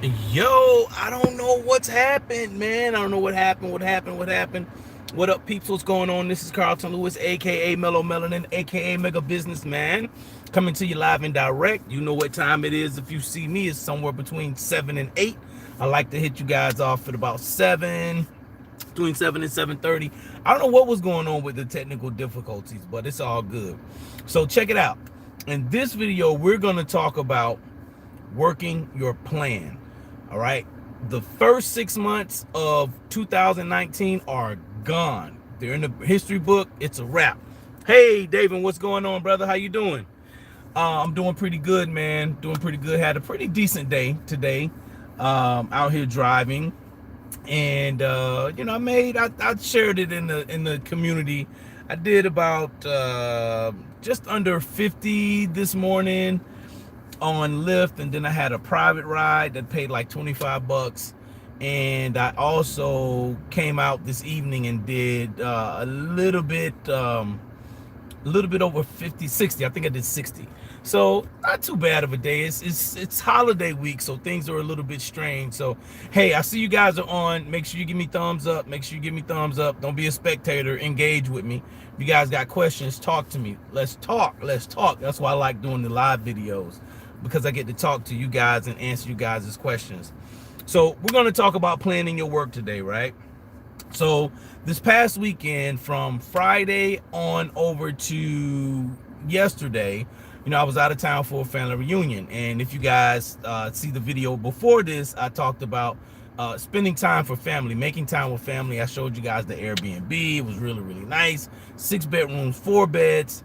Yo, I don't know what's happened, man. I don't know what happened. What up, peeps? What's going on? This is Carlton Lewis, aka Mellow Melanin, aka Mega Businessman, coming to you live and direct. You know what time it is. If you see me, it's somewhere between 7 and 8. I like to hit you guys off at about 7, between 7 and 7:30. I don't know what was going on with the technical difficulties, but it's all good. So check it out. In this video, we're going to talk about working your plan. All right. The first 6 months of 2019 are gone. They're in the history book. It's a wrap. Hey, David, what's going on, brother? How you doing? I'm doing pretty good, man. Doing pretty good. Had a pretty decent day today. Out here driving, and I shared it in the community. I did about just under 50 this morning on Lyft, and then I had a private ride that paid like 25 bucks. And I also came out this evening and did a little bit over 50, 60. I think I did 60. So not too bad of a day. It's holiday week, so things are a little bit strange. So hey, I see you guys are on. Make sure you give me thumbs up. Don't be a spectator. Engage with me. If you guys got questions, talk to me. Let's talk. That's why I like doing the live videos, because I get to talk to you guys and answer you guys' questions. So we're going to talk about planning your work today, right? So this past weekend, from Friday on over to yesterday, I was out of town for a family reunion. And if you guys see the video before this, I talked about spending time for family, making time with family. I showed you guys the Airbnb. It was really, really nice. 6 bedrooms, 4 beds,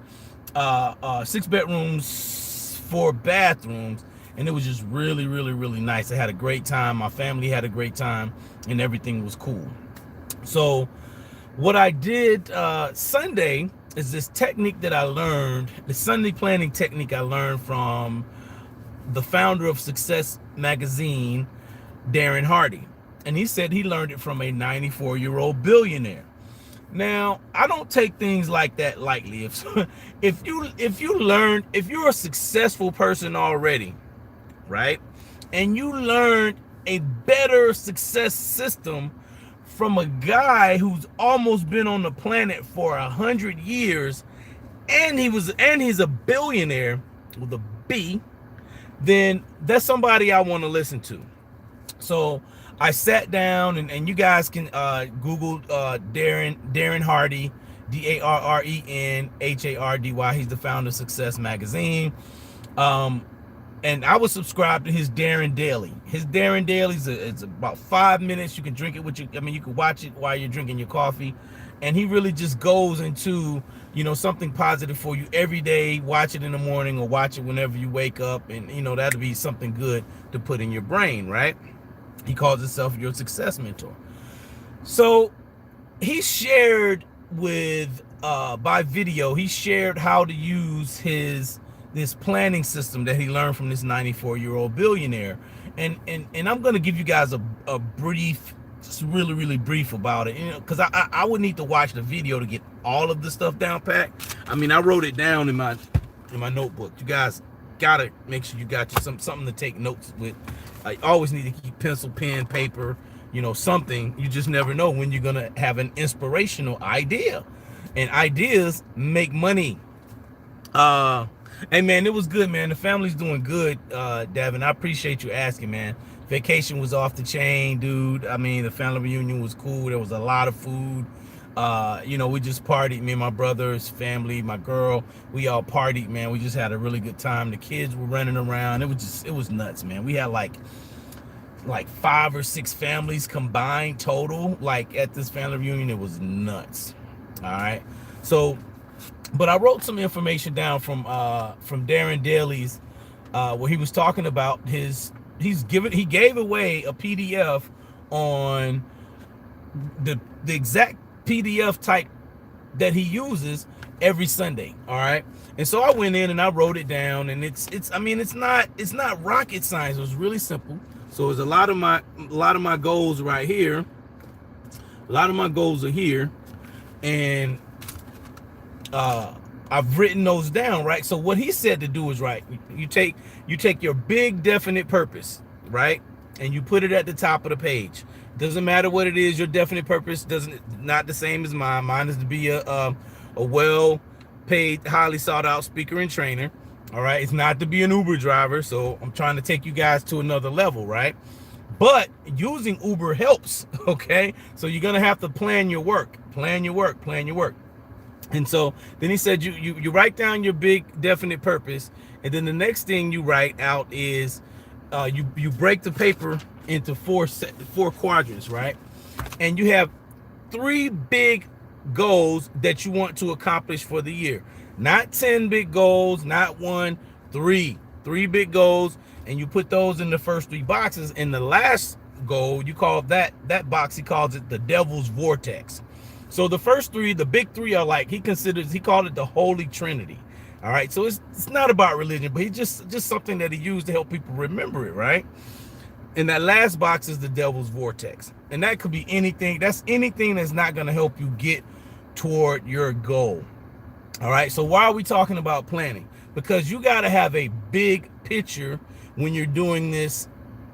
6 bedrooms, 4 bathrooms. And it was just really, really, really nice. I had a great time. My family had a great time, and everything was cool. So what I did Sunday is this technique that I learned, the Sunday planning technique I learned from the founder of Success Magazine, Darren Hardy. And he said he learned it from a 94-year-old billionaire. Now, I don't take things like that lightly. If you're a successful person already, right, and you learned a better success system from a guy who's almost been on the planet for 100 years, and he's a billionaire with a B, then that's somebody I want to listen to. So I sat down, and you guys can Google Darren Hardy, DARRENHARDY. He's the founder of Success Magazine. And I was subscribed to his Darren Daily. His Darren Daily it's about 5 minutes. You can drink it with you can watch it while you're drinking your coffee. And he really just goes into, something positive for you every day. Watch it in the morning or watch it whenever you wake up. And, that'll be something good to put in your brain, right? He calls himself your success mentor. So he shared by video, he shared how to use this planning system that he learned from this 94-year-old billionaire. And I'm going to give you guys a brief, just really, really brief about it, because I would need to watch the video to get all of the stuff down packed. I wrote it down in my notebook. You guys gotta make sure you got something to take notes with. I always need to keep pencil, pen, paper, something. You just never know when you're gonna have an inspirational idea, and ideas make money. Hey man, it was good, man. The family's doing good, Davin. I appreciate you asking, man. Vacation was off the chain, dude. The family reunion was cool. There was a lot of food. We just partied. Me and my brother's family, my girl, we all partied, man. We just had a really good time. The kids were running around. It was nuts, man. We had like 5 or 6 families combined total, like at this family reunion. It was nuts. All right. So, but I wrote some information down from Darren Daly's, where he was talking about he gave away a PDF on the exact PDF type that he uses every Sunday. All right. And so I went in and I wrote it down, and it's not rocket science. It was really simple. So it's a lot of my goals right here. A lot of my goals are here, and I've written those down, right? So what he said to do is right. You take your big definite purpose, right? and you put it at the top of the page. Doesn't matter what it is. Your definite purpose not the same as mine. Mine is to be a well-paid, highly sought-out speaker and trainer. All right, it's not to be an Uber driver. So I'm trying to take you guys to another level, right? But using Uber helps. Okay, so you're gonna have to plan your work, plan your work. And so then he said you write down your big definite purpose, and then the next thing you write out is you break the paper into four quadrants, right? And you have 3 big goals that you want to accomplish for the year. Not 10 big goals, not 1, 3 big goals, and you put those in the first 3 boxes. And the last goal, you call that box, he calls it the devil's vortex. So the first 3, the big 3, are like he called it the Holy Trinity. All right, so it's not about religion, but he just something that he used to help people remember it, right? And that last box is the devil's vortex, and that could be anything. That's anything that's not going to help you get toward your goal. All right, so why are we talking about planning? Because you got to have a big picture when you're doing this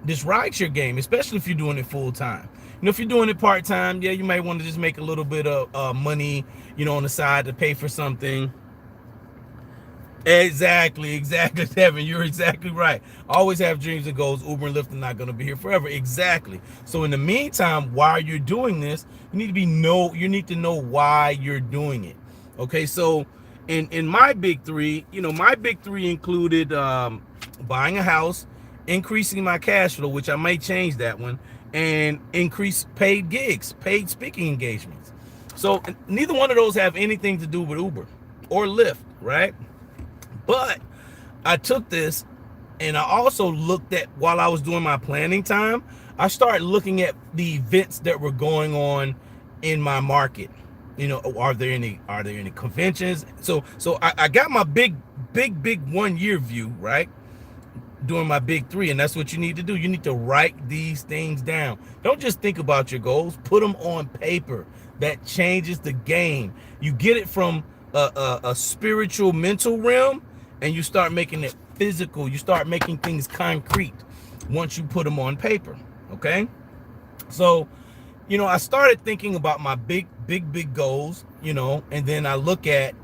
rideshare game, especially if you're doing it full time. You know, if you're doing it part time, yeah, you might want to just make a little bit of money, you know, on the side to pay for something. Exactly, Devin. You're exactly right. Always have dreams and goals. Uber and Lyft are not going to be here forever. Exactly. So in the meantime, while you're doing this, you need to know why you're doing it. Okay, so in my big 3, you know, my big 3 included buying a house, increasing my cash flow, which I may change that one, and increase paid gigs, paid speaking engagements. So neither one of those have anything to do with Uber or Lyft, right? But I took this, and I also looked at, while I was doing my planning time, I started looking at the events that were going on in my market. You know, are there any conventions? So I got my big 1 year view, right? Doing my big 3, and that's what you need to do. You need to write these things down. Don't just think about your goals, put them on paper. That changes the game. You get it from a spiritual mental realm, and you start making it physical. You start making things concrete once you put them on paper. Okay, so you know, I started thinking about my big goals, you know, and then I look at,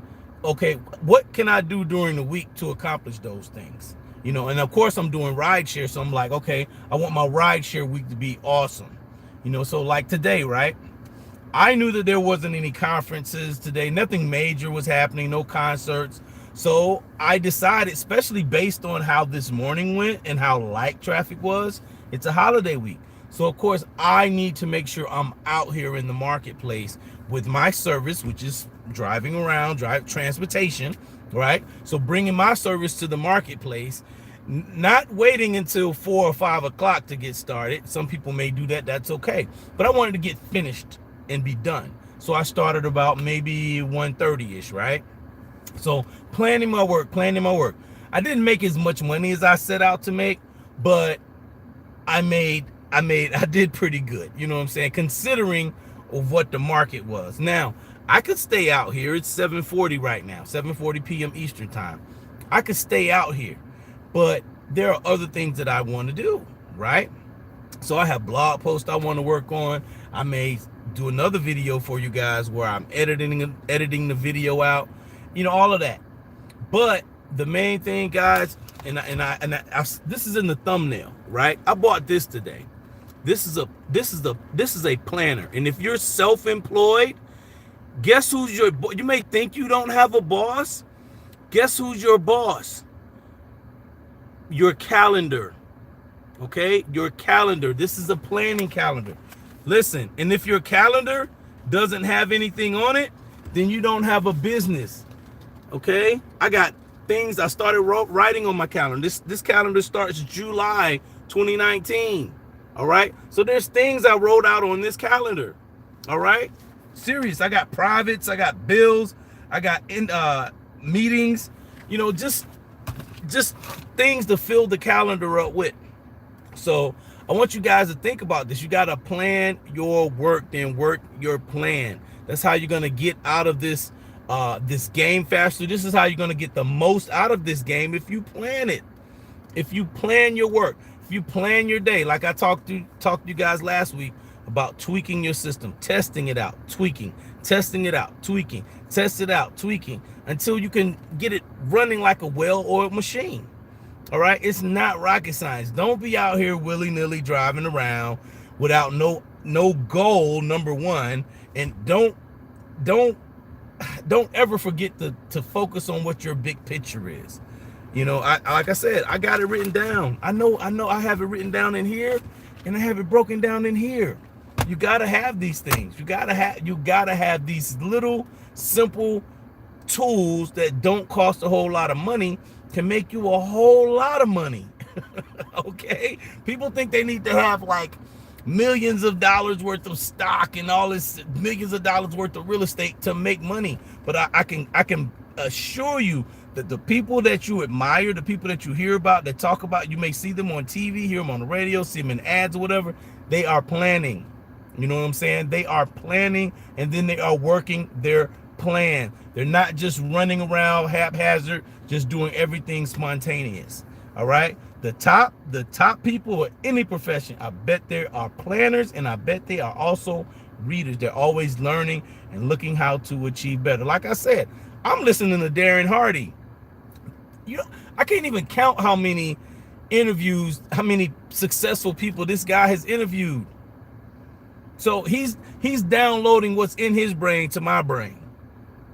okay, what can I do during the week to accomplish those things? You know, and of course I'm doing rideshare, so I'm like, okay, I want my rideshare week to be awesome. You know, so like today, right? I knew that there wasn't any conferences today. Nothing major was happening, no concerts. So I decided, especially based on how this morning went and how light traffic was, it's a holiday week. So of course I need to make sure I'm out here in the marketplace with my service, which is driving around, transportation, right? So bringing my service to the marketplace, not waiting until 4 or 5 o'clock to get started. Some people may do that, that's okay. But I wanted to get finished and be done. So I started about maybe 1:30-ish, right? So planning my work. I didn't make as much money as I set out to make, but I did pretty good. You know what I'm saying? Considering of what the market was. Now, I could stay out here. It's 7:40 right now, 7:40 p.m. Eastern time. I could stay out here, but there are other things that I want to do, right? So I have blog posts I want to work on. I may do another video for you guys where I'm editing the video out, you know, all of that. But the main thing, guys, and this is in the thumbnail, right? I bought this today. This is a planner, and if you're self-employed, guess who's your boss? You may think you don't have a boss. Guess who's your boss? Your calendar. Okay, your calendar. This is a planning calendar. Listen, and if your calendar doesn't have anything on it, then you don't have a business. Okay, I got things I started writing on my calendar. This calendar starts July 2019. All right, so there's things I wrote out on this calendar. All right, serious. I got privates, I got bills, I got meetings, you know, just things to fill the calendar up with. So I want you guys to think about this. You got to plan your work, then work your plan. That's how you're going to get out of this game faster. This is how you're going to get the most out of this game if you plan it. If you plan your work. if you plan your day, like I talked to you guys last week about tweaking your system, testing it out, tweaking, testing it out, tweaking, test it out, tweaking, until you can get it running like a well-oiled machine. All right, it's not rocket science. Don't be out here willy-nilly driving around without no goal, number one, and don't ever forget to focus on what your big picture is. You know, like I said, I got it written down. I know I have it written down in here, and I have it broken down in here. You gotta have these things. You gotta have these little simple tools that don't cost a whole lot of money, can make you a whole lot of money. Okay, people think they need to have like millions of dollars worth of stock and all this millions of dollars worth of real estate to make money. But I can assure you that the people that you admire, the people that you hear about, that talk about, you may see them on TV, hear them on the radio, see them in ads or whatever, they are planning. You know what I'm saying? They are planning, and then they are working their plan. They're not just running around haphazard, just doing everything spontaneous. All right? The top people of any profession, I bet they are planners, and I bet they are also readers. They're always learning and looking how to achieve better. Like I said, I'm listening to Darren Hardy. You know, I can't even count how many interviews, how many successful people this guy has interviewed. So he's downloading what's in his brain to my brain.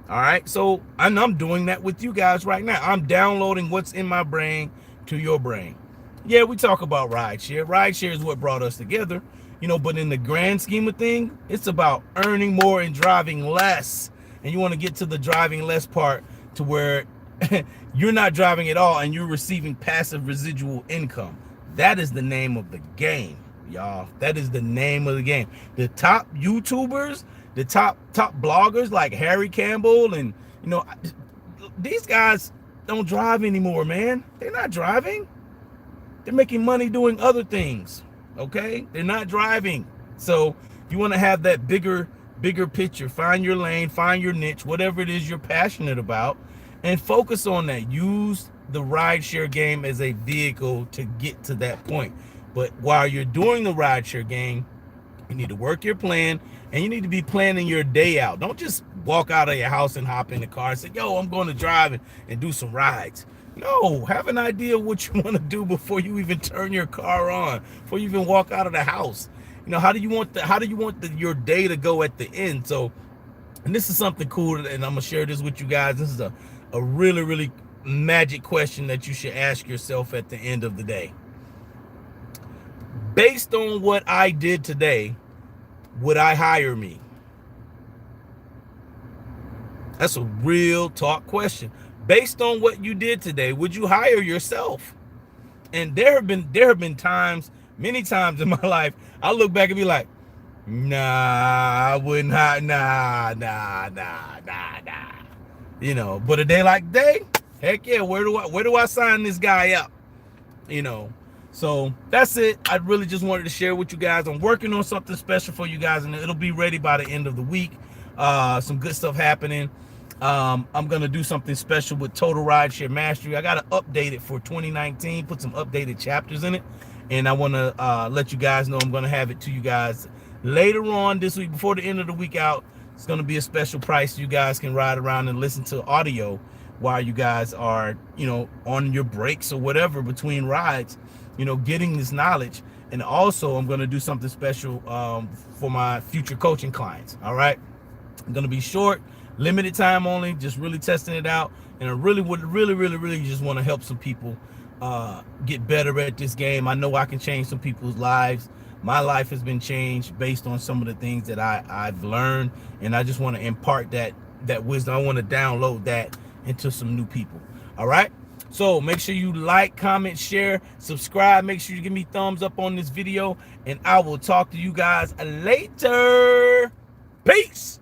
All right. So I'm doing that with you guys right now. I'm downloading what's in my brain to your brain. Yeah, we talk about rideshare. Rideshare is what brought us together, you know, but in the grand scheme of things, it's about earning more and driving less. And you want to get to the driving less part to where you're not driving at all and you're receiving passive residual income. That is the name of the game, y'all. That is the name of the game. The top YouTubers, the top bloggers like Harry Campbell, and you know, these guys don't drive anymore, man. They're not driving. They're making money doing other things. Okay, they're not driving. So you want to have that bigger picture. Find your lane, find your niche, whatever it is you're passionate about, and focus on that. Use the rideshare game as a vehicle to get to that point. But while you're doing the rideshare game, you need to work your plan, and you need to be planning your day out. Don't just walk out of your house and hop in the car and say, yo, I'm going to drive and do some rides. No, have an idea of what you want to do before you even turn your car on, before you even walk out of the house. You know, how do you want your day to go at the end? So, and this is something cool, and I'm gonna share this with you guys. This is a really, really magic question that you should ask yourself at the end of the day. Based on what I did today, would I hire me? That's a real talk question. Based on what you did today, would you hire yourself? And there have been times, many times in my life, I look back and be like, nah, I wouldn't hire, nah. You know, but a day like today, heck yeah, where do I sign this guy up? You know. So that's it. I really just wanted to share with you guys. I'm working on something special for you guys, and it'll be ready by the end of the week. Some good stuff happening. I'm going to do something special with Total Rideshare Mastery. I got to update it for 2019, put some updated chapters in it. And I want to let you guys know I'm going to have it to you guys later on this week, before the end of the week out. It's going to be a special price. You guys can ride around and listen to audio while you guys are, you know, on your breaks or whatever between rides, you know, getting this knowledge. And also I'm going to do something special for my future coaching clients. All right. I'm going to be short, limited time only, just really testing it out. And I really just want to help some people get better at this game. I know I can change some people's lives. My life has been changed based on some of the things that I've learned. And I just want to impart that wisdom. I want to download that into some new people. All right. So make sure you like, comment, share, subscribe. Make sure you give me thumbs up on this video, and I will talk to you guys later. Peace.